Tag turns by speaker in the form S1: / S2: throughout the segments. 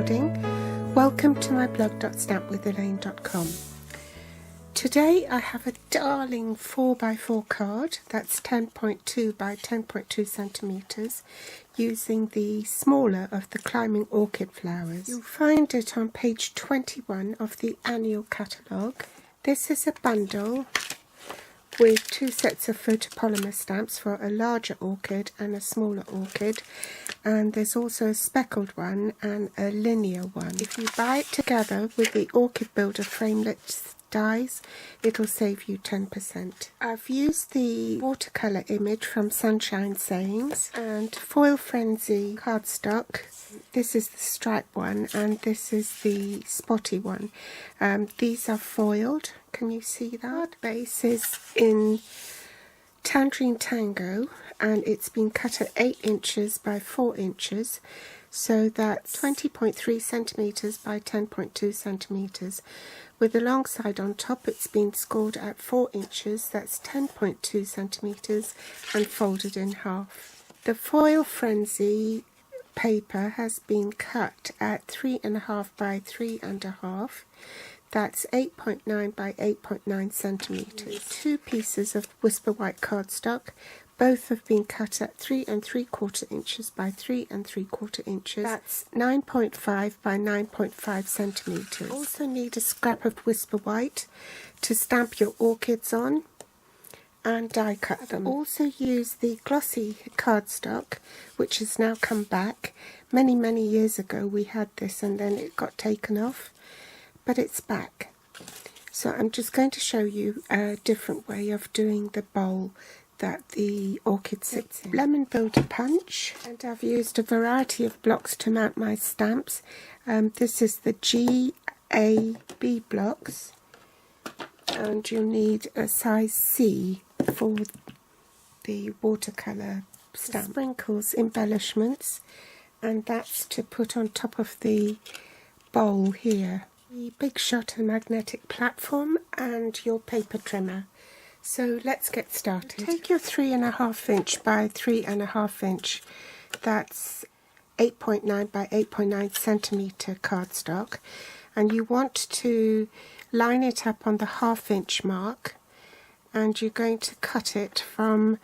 S1: recording. Welcome to my blog.stampwithelaine.com. Today I have a darling 4x4 card that's 10.2 by 10.2 centimeters using the smaller of the Climbing Orchid flowers. You'll find it on page 21 of the annual catalogue. This is a bundle with two sets of photopolymer stamps for a larger orchid and a smaller orchid, and there's also a speckled one and a linear one. If you buy it together with the Orchid Builder framelit dies, it'll save you 10%. I've used the watercolour image from Sunshine Sayings and Foil Frenzy cardstock. This is the stripe one and this is the spotty one. These are foiled. Can you see that? Base is in Tangerine Tango and it's been cut at 8 inches by 4 inches. So that's 20.3 centimeters by 10.2 centimeters. With the long side on top, it's been scored at 4 inches, that's 10.2 centimeters, and folded in half. The Foil Frenzy paper has been cut at 3.5 by 3.5. That's 8.9 by 8.9 centimeters. Two pieces of Whisper White cardstock. Both have been cut at 3 3/4 inches by 3 3/4 inches. That's 9.5 by 9.5 centimeters. Also need a scrap of Whisper White to stamp your orchids on and die cut them. Also use the glossy cardstock, which has now come back. Many years ago we had this and then it got taken off, but it's back. So I'm just going to show you a different way of doing the bowl that the orchid sits in. Lemon Builder punch, and I've used a variety of blocks to mount my stamps. This is the GAB blocks, and you'll need a size C for the watercolour stamp. Sprinkles embellishments, and that's to put on top of the bowl here. The Big Shot and magnetic platform and your paper trimmer. So let's get started. Take your 3.5 inch by 3.5 inch, that's 8.9 by 8.9 centimeter cardstock, and you want to line it up on the 1/2 inch mark, and you're going to cut it from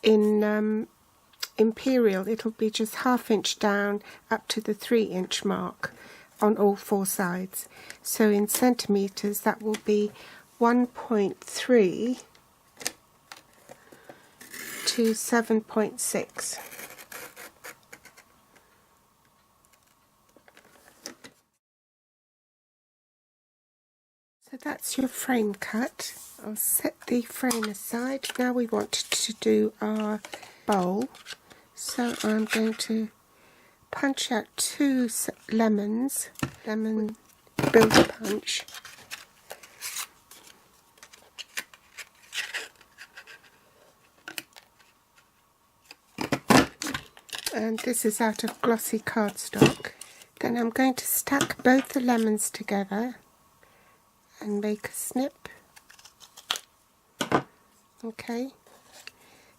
S1: in imperial. It'll be just 1/2 inch down up to the 3 inch mark on all 4 sides. So in centimeters that will be 1.3 to 7.6. So that's your frame cut. I'll set the frame aside. Now we want to do our bowl. So I'm going to punch out 2 lemon builder punch. And this is out of glossy cardstock. Then I'm going to stack both the lemons together and make a snip. Okay,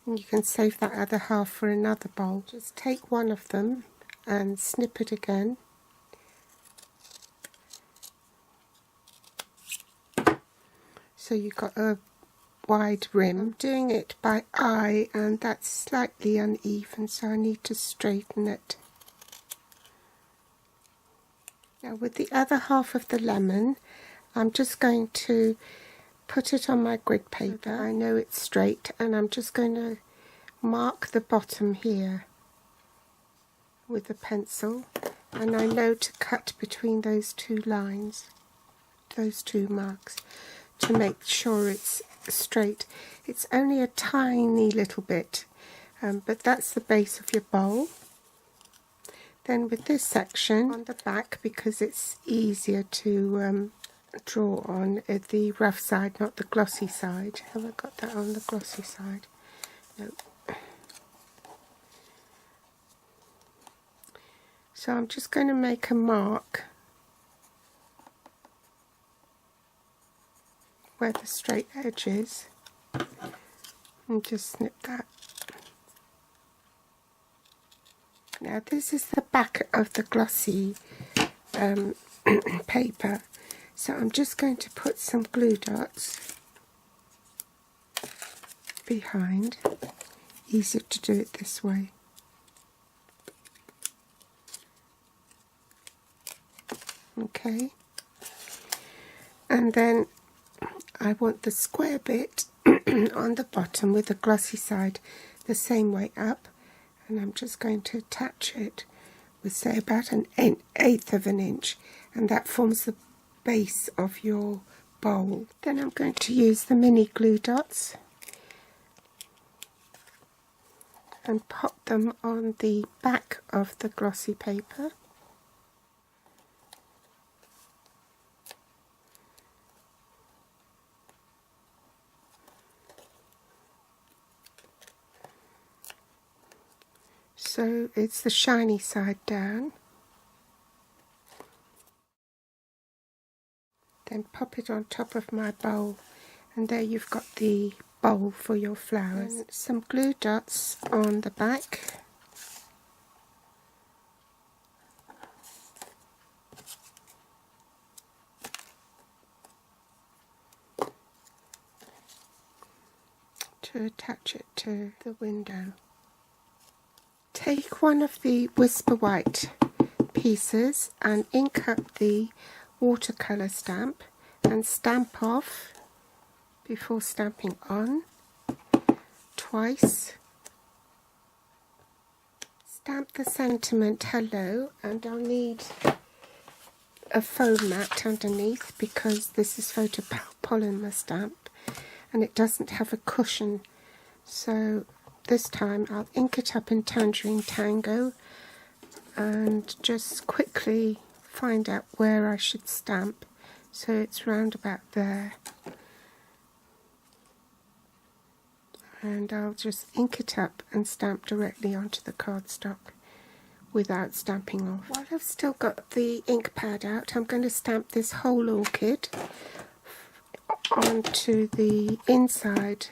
S1: and you can save that other half for another bowl. Just take one of them and snip it again. So you've got a wide rim. I'm doing it by eye and that's slightly uneven, so I need to straighten it. Now with the other half of the lemon, I'm just going to put it on my grid paper. I know it's straight, and I'm just going to mark the bottom here with a pencil, and I know to cut between those 2 lines, those 2 marks, to make sure it's straight. It's only a tiny little bit, but that's the base of your bowl. Then with this section on the back, because it's easier to draw on the rough side, not the glossy side. Have I got that on the glossy side? No. So I'm just going to make a mark where the straight edge is and just snip that. Now this is the back of the glossy paper, so I'm just going to put some glue dots behind. Easier to do it this way. Okay, and then I want the square bit on the bottom with the glossy side the same way up, and I'm just going to attach it with, say, about an eighth of an inch, and that forms the base of your bowl. Then I'm going to use the mini glue dots and pop them on the back of the glossy paper. So it's the shiny side down. Then pop it on top of my bowl, and there you've got the bowl for your flowers. And some glue dots on the back. To attach it to the window. Take one of the Whisper White pieces and ink up the watercolour stamp and stamp off before stamping on twice. Stamp the sentiment hello, and I'll need a foam mat underneath because this is photopolymer stamp and it doesn't have a cushion, so this time I'll ink it up in Tangerine Tango and just quickly find out where I should stamp. So it's round about there, and I'll just ink it up and stamp directly onto the cardstock without stamping off. While I've still got the ink pad out, I'm going to stamp this whole orchid onto the inside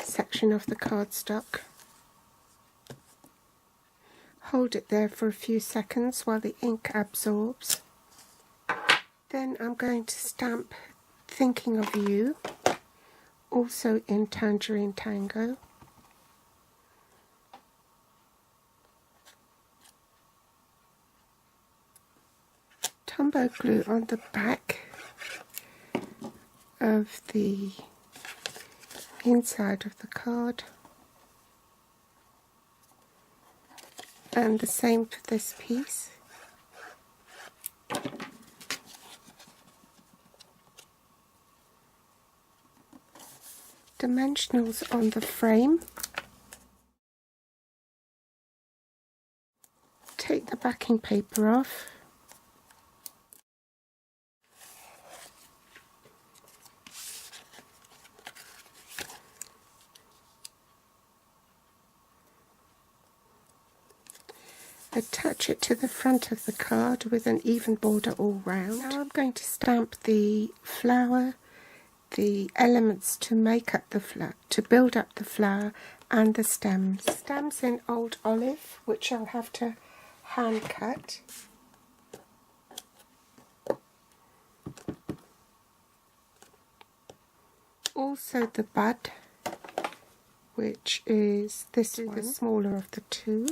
S1: section of the cardstock. Hold it there for a few seconds while the ink absorbs. Then I'm going to stamp Thinking of You, also in Tangerine Tango. Tombow glue on the back of the inside of the card, and the same for this piece. Dimensionals on the frame. Take the backing paper off. Attach it to the front of the card with an even border all round. Now I'm going to stamp the flower, the elements to make up the flower, to build up the flower, and the stems. Stems in Old Olive, which I'll have to hand cut. Also the bud, which is this one, the smaller of the two.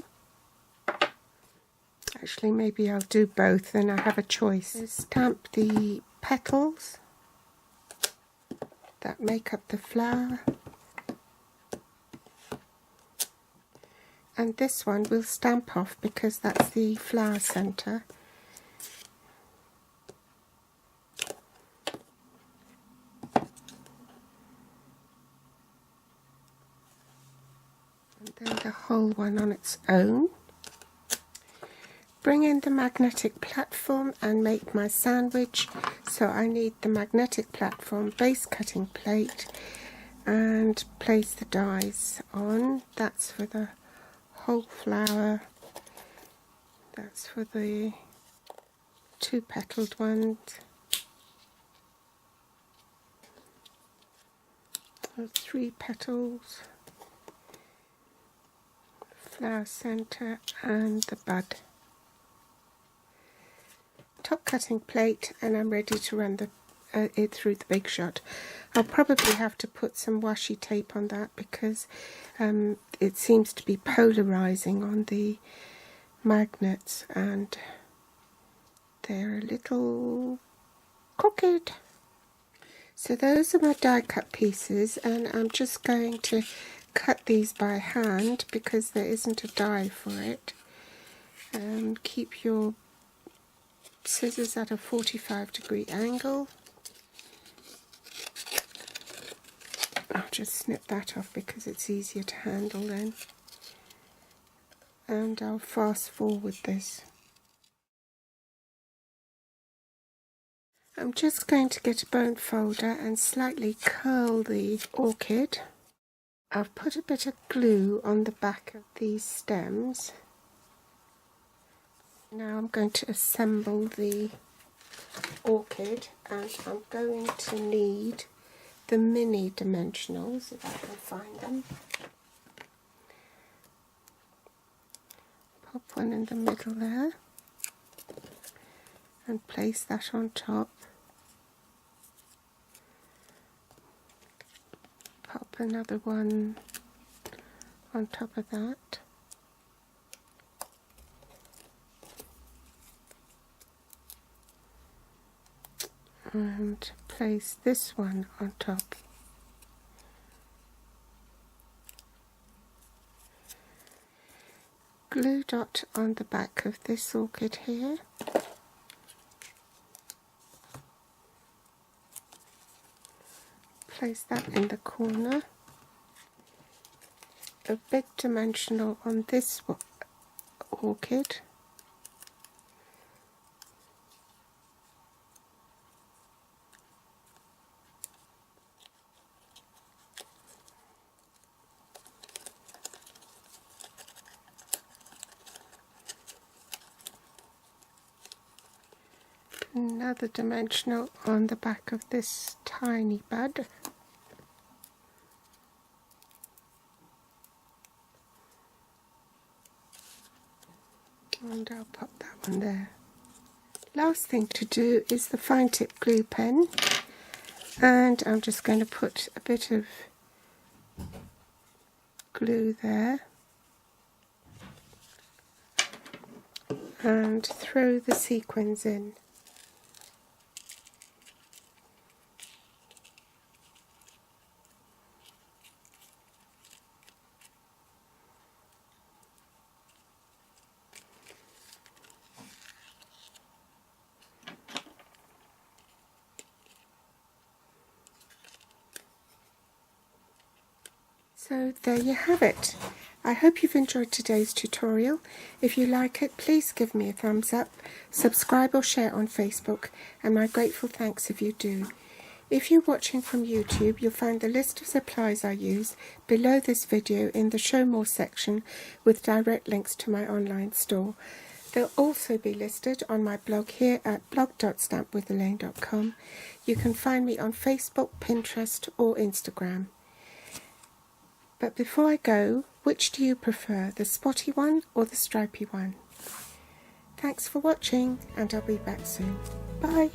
S1: Actually, maybe I'll do both, then I have a choice. So stamp the petals that make up the flower, and this one we'll stamp off because that's the flower centre. And then the whole one on its own. Bring in the magnetic platform and make my sandwich. So I need the magnetic platform, base cutting plate, and place the dies on. That's for the whole flower. That's for the two petaled ones. Or three petals. flower centre and the bud. Top cutting plate, and I'm ready to run it through the Big Shot. I'll probably have to put some washi tape on that because it seems to be polarizing on the magnets and they're a little crooked. So those are my die cut pieces, and I'm just going to cut these by hand because there isn't a die for it. Keep your scissors at a 45-degree angle. I'll just snip that off because it's easier to handle then. And I'll fast forward this. I'm just going to get a bone folder and slightly curl the orchid. I've put a bit of glue on the back of these stems. Now I'm going to assemble the orchid, and I'm going to need the mini dimensionals if I can find them. Pop one in the middle there and place that on top. Pop another one on top of that. And place this one on top. Glue dot on the back of this orchid here. Place that in the corner. A big dimensional on this orchid. Another dimensional on the back of this tiny bud. And I'll pop that one there. Last thing to do is the fine tip glue pen, and I'm just going to put a bit of glue there and throw the sequins in. So there you have it. I hope you've enjoyed today's tutorial. If you like it, please give me a thumbs up, subscribe or share on Facebook, and my grateful thanks if you do. If you're watching from YouTube, you'll find the list of supplies I use below this video in the Show More section with direct links to my online store. They'll also be listed on my blog here at blog.stampwithelaine.com. You can find me on Facebook, Pinterest or Instagram. But before I go, which do you prefer, the spotty one or the stripy one? Thanks for watching, and I'll be back soon. Bye!